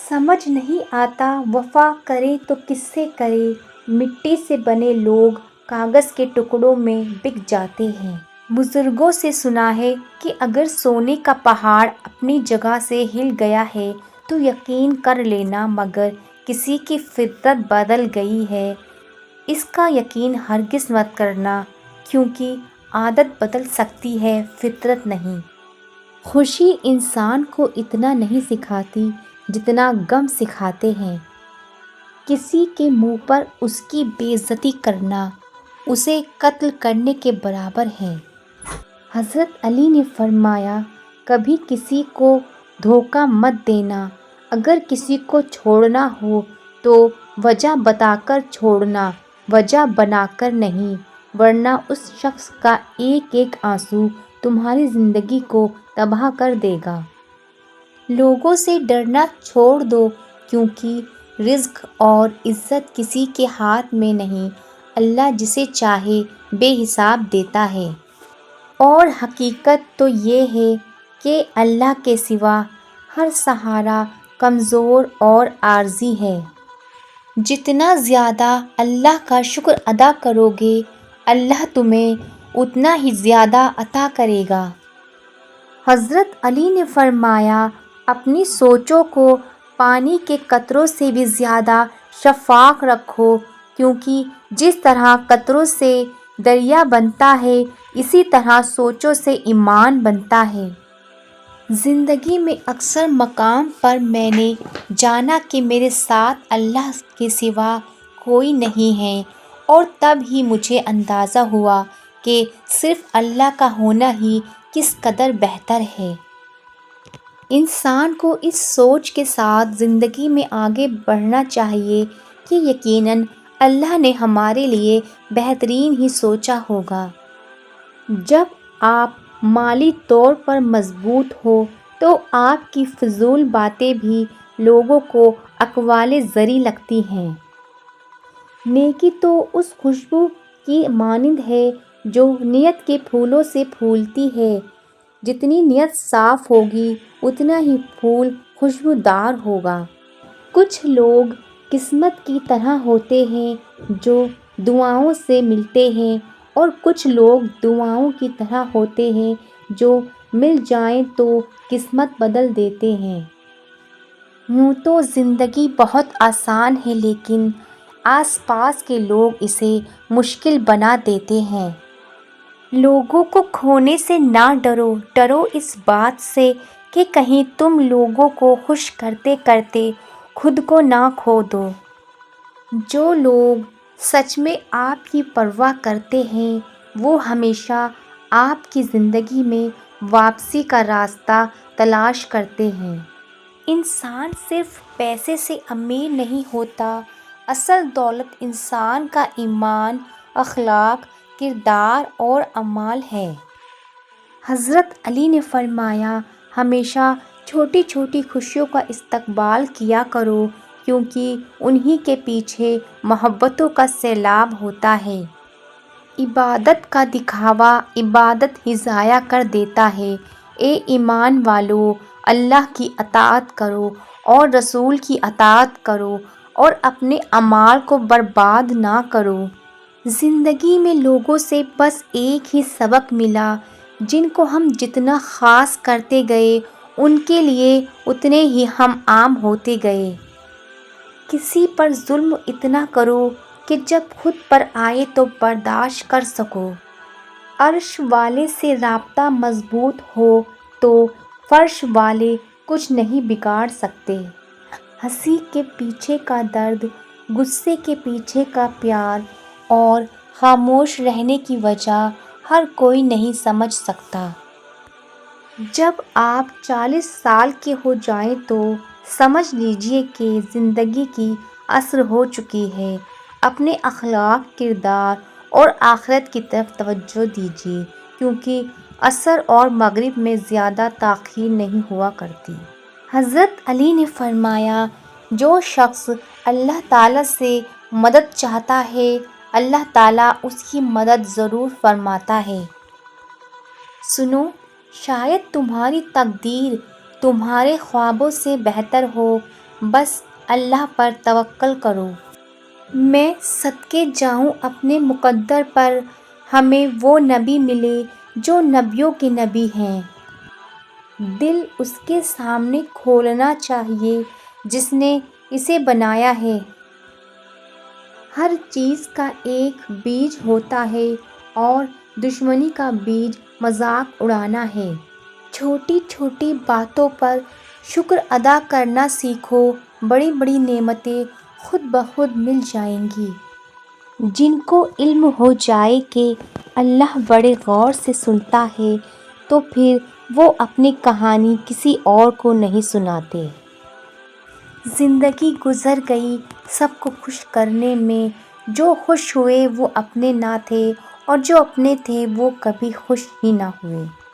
سمجھ نہیں آتا وفا کرے تو کس سے کرے، مٹی سے بنے لوگ کاغذ کے ٹکڑوں میں بک جاتے ہیں۔ بزرگوں سے سنا ہے کہ اگر سونے کا پہاڑ اپنی جگہ سے ہل گیا ہے تو یقین کر لینا، مگر کسی کی فطرت بدل گئی ہے اس کا یقین ہرگز مت کرنا، کیونکہ عادت بدل سکتی ہے فطرت نہیں۔ خوشی انسان کو اتنا نہیں سکھاتی جتنا غم سکھاتے ہیں۔ کسی کے منہ پر اس کی بے عزتی کرنا اسے قتل کرنے کے برابر ہے۔ حضرت علی نے فرمایا، کبھی کسی کو دھوکہ مت دینا، اگر کسی کو چھوڑنا ہو تو وجہ بتا کر چھوڑنا، وجہ بنا کر نہیں، ورنہ اس شخص کا ایک ایک آنسو تمہاری زندگی کو تباہ کر دے گا۔ لوگوں سے ڈرنا چھوڑ دو، کیونکہ رزق اور عزت کسی کے ہاتھ میں نہیں، اللہ جسے چاہے بے حساب دیتا ہے۔ اور حقیقت تو یہ ہے کہ اللہ کے سوا ہر سہارا کمزور اور عارضی ہے۔ جتنا زیادہ اللہ کا شکر ادا کرو گے، اللہ تمہیں اتنا ہی زیادہ عطا کرے گا۔ حضرت علی نے فرمایا، اپنی سوچوں کو پانی کے قطروں سے بھی زیادہ شفاف رکھو، کیونکہ جس طرح قطروں سے دریا بنتا ہے اسی طرح سوچوں سے ایمان بنتا ہے۔ زندگی میں اکثر مقام پر میں نے جانا کہ میرے ساتھ اللہ کے سوا کوئی نہیں ہے، اور تب ہی مجھے اندازہ ہوا کہ صرف اللہ کا ہونا ہی کس قدر بہتر ہے۔ انسان کو اس سوچ کے ساتھ زندگی میں آگے بڑھنا چاہیے کہ یقیناً اللہ نے ہمارے لیے بہترین ہی سوچا ہوگا۔ جب آپ مالی طور پر مضبوط ہو تو آپ کی فضول باتیں بھی لوگوں کو اقوال زری لگتی ہیں۔ نیکی تو اس خوشبو کی مانند ہے جو نیت کے پھولوں سے پھولتی ہے، جتنی نیت صاف ہوگی اتنا ہی پھول خوشبودار ہوگا۔ کچھ لوگ قسمت کی طرح ہوتے ہیں جو دعاؤں سے ملتے ہیں، اور کچھ لوگ دعاؤں کی طرح ہوتے ہیں جو مل جائیں تو قسمت بدل دیتے ہیں۔ یوں تو زندگی بہت آسان ہے، لیکن آس پاس کے لوگ اسے مشکل بنا دیتے ہیں۔ لوگوں کو کھونے سے نہ ڈرو، ڈرو اس بات سے کہ کہیں تم لوگوں کو خوش کرتے کرتے خود کو نہ کھو دو۔ جو لوگ سچ میں آپ کی پرواہ کرتے ہیں وہ ہمیشہ آپ کی زندگی میں واپسی کا راستہ تلاش کرتے ہیں۔ انسان صرف پیسے سے امیر نہیں ہوتا، اصل دولت انسان کا ایمان، اخلاق، کردار اور اعمال ہے۔ حضرت علی نے فرمایا، ہمیشہ چھوٹی چھوٹی خوشیوں کا استقبال کیا کرو، کیونکہ انہی کے پیچھے محبتوں کا سیلاب ہوتا ہے۔ عبادت کا دکھاوا عبادت ہی ضائع کر دیتا ہے۔ اے ایمان والو، اللہ کی اطاعت کرو اور رسول کی اطاعت کرو اور اپنے اعمال کو برباد نہ کرو۔ زندگی میں لوگوں سے بس ایک ہی سبق ملا، جن کو ہم جتنا خاص کرتے گئے ان کے لیے اتنے ہی ہم عام ہوتے گئے۔ کسی پر ظلم اتنا کرو کہ جب خود پر آئے تو برداشت کر سکو۔ عرش والے سے رابطہ مضبوط ہو تو فرش والے کچھ نہیں بگاڑ سکتے۔ ہنسی کے پیچھے کا درد، غصے کے پیچھے کا پیار اور خاموش رہنے کی وجہ ہر کوئی نہیں سمجھ سکتا۔ جب آپ 40 سال کے ہو جائیں تو سمجھ لیجیے کہ زندگی کی عصر ہو چکی ہے۔ اپنے اخلاق، کردار اور آخرت کی طرف توجہ دیجیے، کیونکہ عصر اور مغرب میں زیادہ تاخیر نہیں ہوا کرتی۔ حضرت علی نے فرمایا، جو شخص اللہ تعالیٰ سے مدد چاہتا ہے اللہ تعالیٰ اس کی مدد ضرور فرماتا ہے۔ سنو، شاید تمہاری تقدیر تمہارے خوابوں سے بہتر ہو، بس اللہ پر توکل کرو۔ میں صدقے جاؤں اپنے مقدر پر، ہمیں وہ نبی ملے جو نبیوں کے نبی ہیں۔ دل اس کے سامنے کھولنا چاہیے جس نے اسے بنایا ہے۔ ہر چیز کا ایک بیج ہوتا ہے اور دشمنی کا بیج مذاق اڑانا ہے۔ چھوٹی چھوٹی باتوں پر شکر ادا کرنا سیکھو، بڑی بڑی نعمتیں خود بخود مل جائیں گی۔ جن کو علم ہو جائے کہ اللہ بڑے غور سے سنتا ہے تو پھر وہ اپنی کہانی کسی اور کو نہیں سناتے۔ زندگی گزر گئی سب کو خوش کرنے میں، جو خوش ہوئے وہ اپنے نہ تھے اور جو اپنے تھے وہ کبھی خوش ہی نہ ہوئے۔